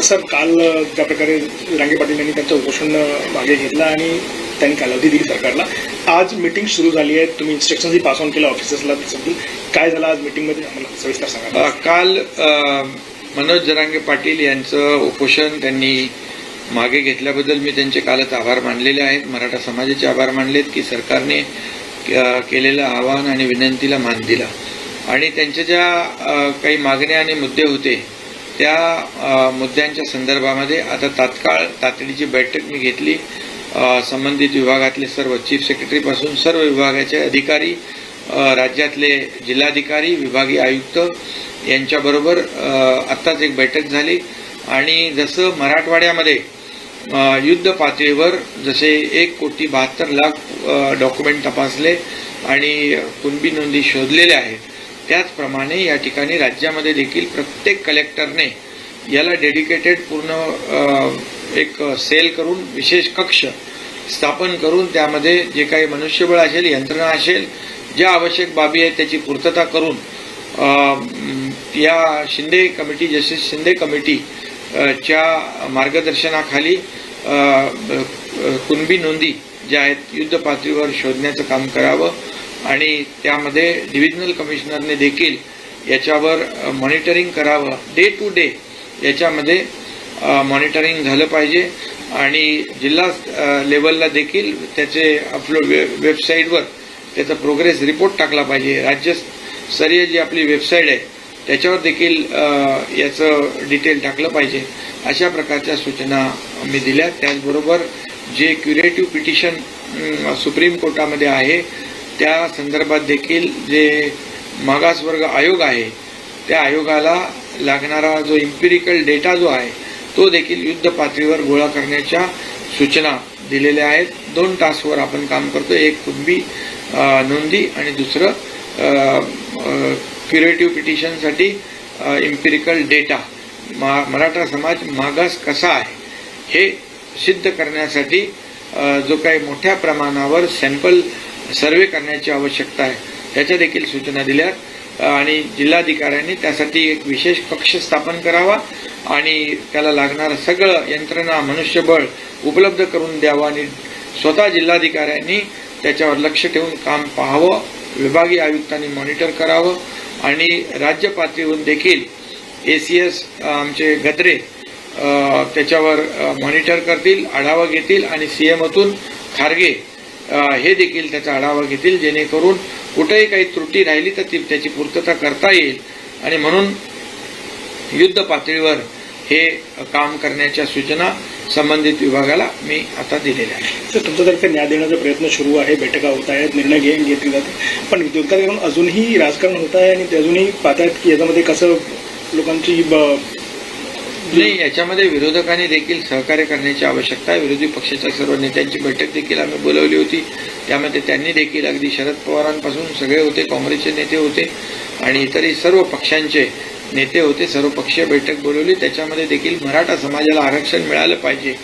Sir काल ज्या प्रकारे जरांगे पाटील यांनी त्यांचं उपोषण मागे घेतलं आणि त्यांनी कालावधी दिली सरकारला, आज मीटिंग सुरू झाली आहे, तुम्ही इन्स्ट्रक्शनही पास ऑन केलं ऑफिसर्सला, काय झालं आज मीटिंगमध्ये आम्हाला सविस्तर सांगा. काल मनोज जरांगे पाटील यांचं उपोषण त्यांनी मागे घेतल्याबद्दल मी त्यांचे कालच आभार मानलेले आहेत. मराठा समाजाचे आभार मानलेत की सरकारने केलेलं आवाहन आणि विनंतीला मान दिला आणि त्यांच्या ज्या काही मागण्या आणि मुद्दे होते त्या मुद्द्यांच्या संदर्भामध्ये आता तात्काळ तातडीची बैठक मी घेतली. संबंधित विभागातले सर्व चीफ सेक्रेटरीपासून सर्व विभागाचे अधिकारी, राज्यातले जिल्हाधिकारी, विभागीय आयुक्त यांच्याबरोबर आत्ताच एक बैठक झाली आणि जसं मराठवाड्यामध्ये युद्ध पातळीवर जसे 1,72,00,000 डॉक्युमेंट तपासले आणि कुणबी नोंदी शोधलेल्या आहेत, त्याचप्रमाणे या ठिकाणी राज्यामध्ये देखील प्रत्येक कलेक्टरने याला डेडिकेटेड पूर्ण एक सेल करून विशेष कक्ष स्थापन करून त्यामध्ये जे काही मनुष्यबळ असेल, यंत्रणा असेल, ज्या आवश्यक बाबी आहेत त्याची पूर्तता करून या Shinde committee, justice Shinde committee च्या मार्गदर्शनाखाली कुणबी नोंदी ज्या आहेत युद्ध पातळीवर शोधण्याचं काम करावं आणि त्यामध्ये डिव्हिजनल कमिशनरने देखील याच्यावर मॉनिटरिंग करावं. डे टू डे याच्यामध्ये मॉनिटरिंग झालं पाहिजे आणि जिल्हा लेवलला देखील त्याचे अपलोड वेबसाईटवर त्याचा प्रोग्रेस रिपोर्ट टाकला पाहिजे. राज्यस्तरीय जी आपली वेबसाईट आहे त्याच्यावर देखील याचं डिटेल टाकलं पाहिजे. अशा प्रकारच्या सूचना मी दिल्या. त्याचबरोबर जे क्युरेटिव्ह पिटिशन सुप्रीम कोर्टामध्ये आहे त्या संदर्भात देखील जे मागासवर्ग आयोग आहे त्या आयोगाला लागणारा जो इम्पिरिकल डेटा जो आहे तो देखील युद्ध पातळीवर गोळा करण्याच्या सूचना दिलेल्या आहेत. 2 टास्कवर आपण काम करतो, एक कुणबी नोंदी आणि दुसरं क्युरेटिव्ह पिटिशनसाठी इम्पिरिकल डेटा. मराठा समाज मागास कसा आहे हे सिद्ध करण्यासाठी जो काही मोठ्या प्रमाणावर सॅम्पल सर्वे करण्याची आवश्यकता आहे त्याच्या देखील सूचना दिल्यात आणि जिल्हाधिकाऱ्यांनी त्यासाठी एक विशेष कक्ष स्थापन करावा आणि त्याला लागणारं सगळं यंत्रणा, मनुष्यबळ उपलब्ध करून द्यावं आणि स्वतः जिल्हाधिकाऱ्यांनी त्याच्यावर लक्ष ठेवून काम पाहावं, विभागीय आयुक्तांनी मॉनिटर करावं आणि राज्य पातळीवरून देखील ACS आमचे गद्रे त्याच्यावर मॉनिटर करतील, आढावा घेतील आणि CMतून खारगे हे देखील त्याचा आढावा घेतील जेणेकरून कुठेही काही त्रुटी राहिली तर त्याची पूर्तता करता येईल आणि म्हणून युद्ध पातळीवर हे काम करण्याच्या सूचना संबंधित विभागाला मी आता दिलेल्या आहेत. तर तुमच्यातर्फे न्याय देण्याचा प्रयत्न सुरू आहे, बैठका होत आहेत, निर्णय घेतले जाते, पण विरोधकांकडून अजूनही राजकारण होत आहे आणि ते अजूनही पाहतायत की याच्यामध्ये कसं लोकांची नाही, याच्यामध्ये विरोधकांनी देखील सहकार्य करण्याची आवश्यकता आहे. विरोधी पक्षाच्या सर्व नेत्यांची बैठक देखील आम्ही बोलवली होती. त्यामध्ये त्यांनी देखील अगदी शरद पवारांपासून सगळे होते, काँग्रेसचे नेते होते आणि इतरही सर्व पक्षांचे नेते होते. सर्वपक्षीय बैठक बोलवली. त्याच्यामध्ये देखील मराठा समाजाला आरक्षण मिळालं पाहिजे,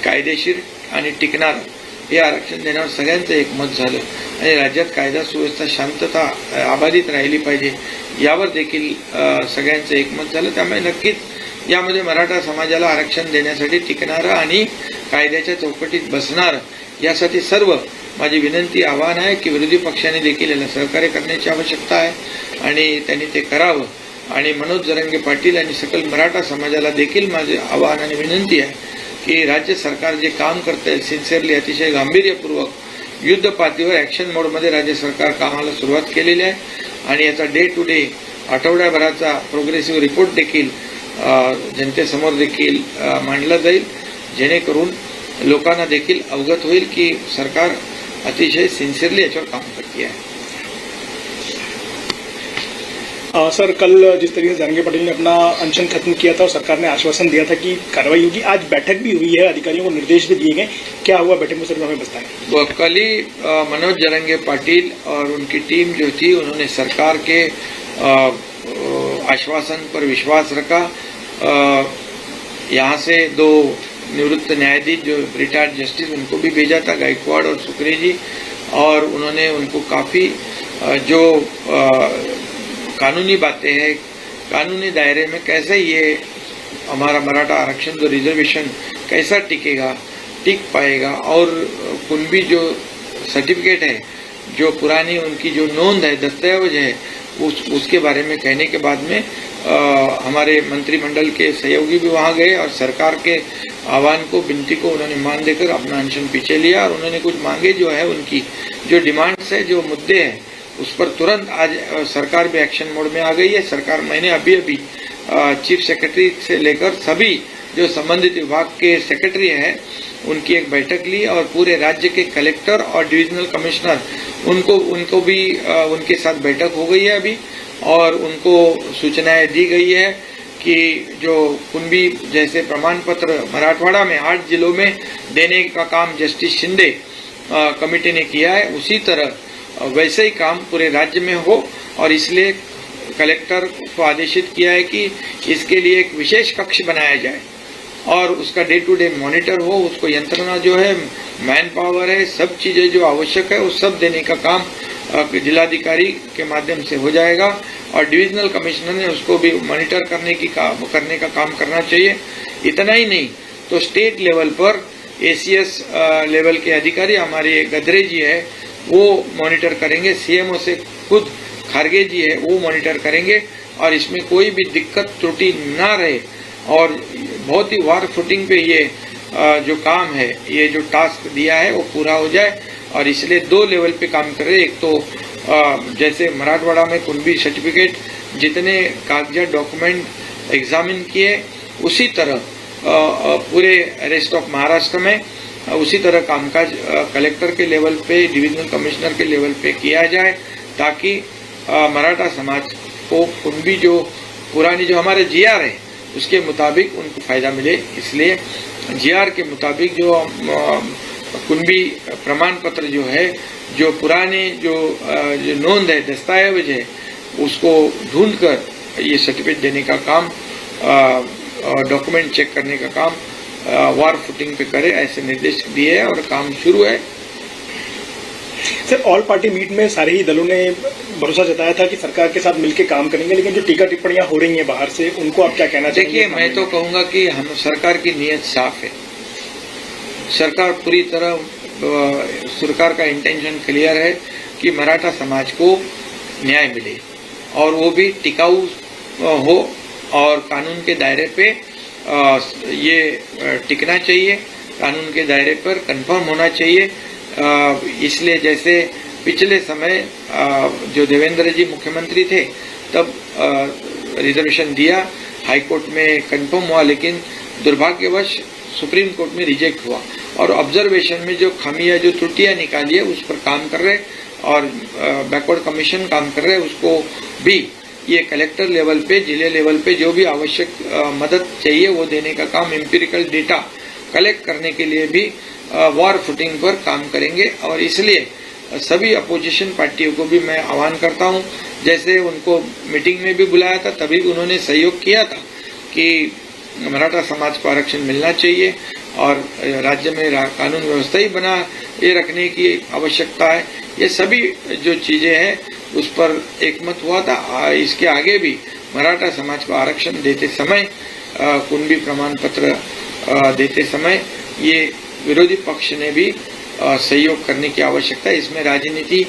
कायदेशीर आणि टिकणार हे आरक्षण देण्यावर सगळ्यांचं एकमत झालं आणि राज्यात कायदा सुव्यवस्था, शांतता अबाधित राहिली पाहिजे यावर देखील सगळ्यांचं एकमत झालं. त्यामुळे नक्कीच यामध्ये मराठा समाजाला आरक्षण देण्यासाठी टिकणारं आणि कायद्याच्या चौकटीत बसणारं यासाठी सर्व माझी विनंती, आवाहन आहे की विरोधी पक्षाने देखील याला सहकार्य करण्याची आवश्यकता आहे आणि त्यांनी ते करावं आणि मनोज जरांगे पाटील आणि सकल मराठा समाजाला देखील माझे आवाहन आणि विनंती आहे की राज्य सरकार जे काम करते सिन्सिअरली, अतिशय गांभीर्यपूर्वक युद्ध पातळीवर ॲक्शन मोडमध्ये राज्य सरकार कामाला सुरुवात केलेली आहे आणि याचा डे टू डे आठवड्याभराचा प्रोग्रेसिव्ह रिपोर्ट देखील जनतेसमोर देखील मांडला जाईल जेणेकरून लोकांना देखील अवगत होईल की सरकार अतिशय सिन्सिअरली याच्यावर काम करती है. सर, कल जिस तरीके से जरांगे पाटिल ने अपना अनशन खत्म किया था और सरकार ने आश्वासन दिया था कि कार्रवाई होगी, आज बैठक भी हुई है, अधिकारियों को निर्देश भी दिए गए, क्या हुआ बैठक में सर हमें बताएं. कल ही मनोज जरांगे पाटिल और उनकी टीम जो थी उन्होंने सरकार के आश्वासन पर विश्वास रखा. यहाँ से 2 निवृत्त न्यायाधीश जो रिटायर्ड जस्टिस उनको भी भेजा था, गायकवाड़ और सुकरे जी, और उन्होंने उनको काफ़ी जो कानूनी बातें हैं, कानूनी दायरे में कैसे ये हमारा मराठा आरक्षण जो रिजर्वेशन कैसा टिक पाएगा, और कुणबी जो सर्टिफिकेट है, जो पुरानी उनकी जो नोंद है, दस्तावेज है, उसके बारे में कहने के बाद में हमारे मंत्रिमंडल के सहयोगी भी वहां गए और सरकार के आह्वान को, विनती को उन्होंने मान देकर अपना अनशन पीछे लिया, और उन्होंने कुछ मांगे जो है, उनकी जो डिमांड्स है, जो मुद्दे हैं, उस पर तुरंत आज सरकार भी एक्शन मोड में आ गई है। सरकार, मैंने अभी चीफ सेक्रेटरी से लेकर सभी जो संबंधित विभाग के सेक्रेटरी हैं उनकी एक बैठक ली, और पूरे राज्य के कलेक्टर और डिविजनल कमिश्नर उनको भी उनके साथ बैठक हो गई है अभी, और उनको सूचनाएं दी गई है कि जो कुणबी जैसे प्रमाण पत्र मराठवाड़ा में 8 जिलों में देने का काम जस्टिस शिंदे कमेटी ने किया है, उसी तरह वैसे ही काम पूरे राज्य में हो, और इसलिए कलेक्टर को आदेशित किया है कि इसके लिए एक विशेष कक्ष बनाया जाए और उसका डे टू डे मॉनिटर हो, उसको यंत्रणा जो है, मैन पावर है, सब चीजें जो आवश्यक है वो सब देने का काम जिलाधिकारी के माध्यम से हो जाएगा, और डिविजनल कमिश्नर ने उसको भी मॉनिटर करने का काम करना चाहिए। इतना ही नहीं तो स्टेट लेवल पर एसीएस लेवल के अधिकारी हमारे गदरे जी है वो मॉनिटर करेंगे, सीएमओ से खुद खारगे जी है वो मॉनिटर करेंगे, और इसमें कोई भी दिक्कत त्रुटि ना रहे, और बहुत ही वार फुटिंग पे ये जो काम है, ये जो टास्क दिया है वो पूरा हो जाए। और इसलिए 2 लेवल पे काम कर रहे हैं। एक तो जैसे मराठवाड़ा में कुणबी सर्टिफिकेट जितने कागजात डॉक्यूमेंट एग्जामिन किए, उसी तरह पूरे रेस्ट ऑफ महाराष्ट्र में उसी तरह कामकाज कलेक्टर के लेवल पे, डिविजनल कमिश्नर के लेवल पे किया जाए, ताकि मराठा समाज को कुणबी जो पुरानी जो हमारे जीआर है उसके मुताबिक उनको फायदा मिले। इसलिए जीआर के मुताबिक जो कुणबी प्रमाण पत्र जो है, जो पुराने जो नोंद है, दस्तावेज है, उसको ढूंढकर ये सर्टिफिकेट देने का काम, डॉक्यूमेंट चेक करने का काम वार फुटिंग पे करे, ऐसे निर्देश दिए हैं और काम शुरू है। सर, ऑल पार्टी मीट में सारे ही दलों ने भरोसा जताया था कि सरकार के साथ मिलकर काम करेंगे, लेकिन जो टीका टिप्पणियां हो रही हैं बाहर से, उनको आप क्या कहना चाहेंगे? देखिए, मैं तो कहूंगा कि हम सरकार की नीयत साफ है, सरकार पूरी तरह, सरकार का इंटेंशन क्लियर है कि मराठा समाज को न्याय मिले, और वो भी टिकाऊ हो, और कानून के दायरे पे ये टिकना चाहिए, कानून के दायरे पर कंफर्म होना चाहिए। इसलिए जैसे पिछले समय जो देवेंद्र जी मुख्यमंत्री थे तब रिजर्वेशन दिया, हाई कोर्ट में कंफर्म हुआ, लेकिन दुर्भाग्यवश सुप्रीम कोर्ट में रिजेक्ट हुआ, और ऑब्जर्वेशन में जो खामियां, जो त्रुटियां निकाली है उस पर काम कर रहे, और बैकवर्ड कमीशन काम कर रहे, उसको भी ये कलेक्टर लेवल पे, जिले लेवल पे जो भी आवश्यक मदद चाहिए वो देने का काम, एम्पिरिकल डेटा कलेक्ट करने के लिए भी वॉर फुटिंग पर काम करेंगे। और इसलिए सभी अपोजिशन पार्टियों को भी मैं आह्वान करता हूं, जैसे उनको मीटिंग में भी बुलाया था तभी उन्होंने सहयोग किया था कि मराठा समाज को आरक्षण मिलना चाहिए, और राज्य में कानून व्यवस्था ही बना ये रखने की आवश्यकता है। ये सभी जो चीजें हैं उस पर एकमत हुआ था। इसके आगे भी मराठा समाज को आरक्षण देते समय, कुणबी प्रमाण पत्र देते समय, ये विरोधी पक्ष ने भी सहयोग करने की आवश्यकता है। इसमें राजनीति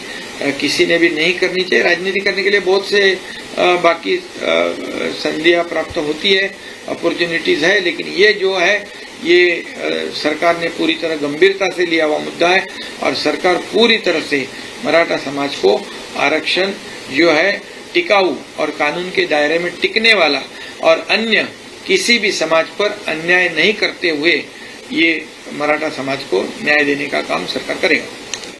किसी ने भी नहीं करनी चाहिए। राजनीति करने के लिए बहुत से बाकी संधियां प्राप्त होती है, अपॉर्चुनिटीज है, लेकिन ये जो है ये सरकार ने पूरी तरह गंभीरता से लिया हुआ मुद्दा है, और सरकार पूरी तरह से मराठा समाज को आरक्षण जो है टिकाऊ और कानून के दायरे में टिकने वाला और अन्य किसी भी समाज पर अन्याय नहीं करते हुए ये मराठा समाज को न्याय देने का काम सरकार करेगा।